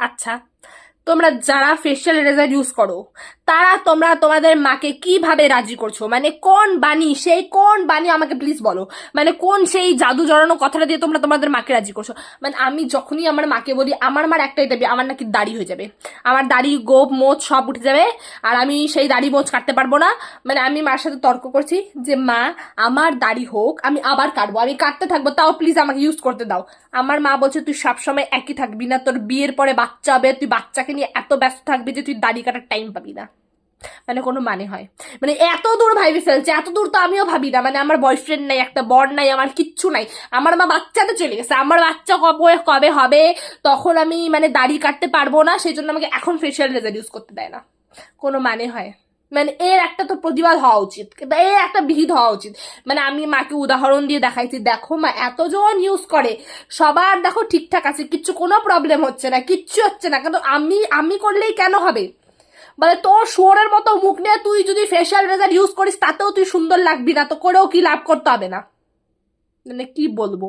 আচ্ছা, তোমরা যারা ফেশিয়াল এরেজার ইউজ করো তারা তোমরা তোমাদের মাকে কিভাবে রাজি করছো? মানে কোন বাণী, সেই কোন বাণী আমাকে প্লিজ বলো। মানে কোন সেই জাদু জড়ানো কথাটা দিয়ে তোমরা তোমাদের মাকে রাজি করছো? মানে আমি যখনই আমার মাকে বলি আমার মার একটাই দাবি, আমার নাকি দাড়ি হয়ে যাবে, আমার দাড়ি গোপ মোচ সব উঠে যাবে, আর আমি সেই দাড়ি মোচ কাটতে পারবো না। মানে আমি মার সাথে তর্ক করছি যে মা, আমার দাড়ি হোক, আমি আবার কাটবো, আমি কাটতে থাকবো, তাও প্লিজ আমাকে ইউজ করতে দাও। আমার মা বলছে তুই সবসময় একই থাকবি না, তোর বিয়ের পরে বাচ্চা হবে, তুই বাচ্চাকে নিয়ে এত ব্যস্ত থাকবি যে তুই দাড়ি কাটার টাইম পাবি না। মানে কোনো মানে হয়? মানে এত দূর ভাবি ফেলছে, এত দূর তো আমিও ভাবি না। মানে আমার বয়ফ্রেন্ড নাই, একটা বর নাই, আমার কিচ্ছু নাই, আমার মা বাচ্চাতে চলে গেছে, আমার বাচ্চা কবে কবে হবে তখন আমি মানে দাড়ি কাটতে পারবো না, সেই জন্য আমাকে এখন ফেশিয়াল রেজার ইউজ করতে দেয় না। কোনো মানে হয়? মানে এর একটা তো প্রতিবাদ হওয়া উচিত, কিন্তু এর একটা বিহিত হওয়া উচিত। মানে আমি মাকে উদাহরণ দিয়ে দেখাইছি, দেখো মা এতজন ইউজ করে, সবার দেখো ঠিকঠাক আছে, কিচ্ছু কোনো প্রবলেম হচ্ছে না, কিচ্ছু হচ্ছে না, কিন্তু আমি আমি করলেই কেন হবে? মানে তোর শুয়োরের মতো মুখ নিয়ে তুই যদি ফেশিয়াল রেজার ইউজ করিস তাতেও তুই সুন্দর লাগবি না, তো করেও কি লাভ করতে হবে না? মানে কি বলবো।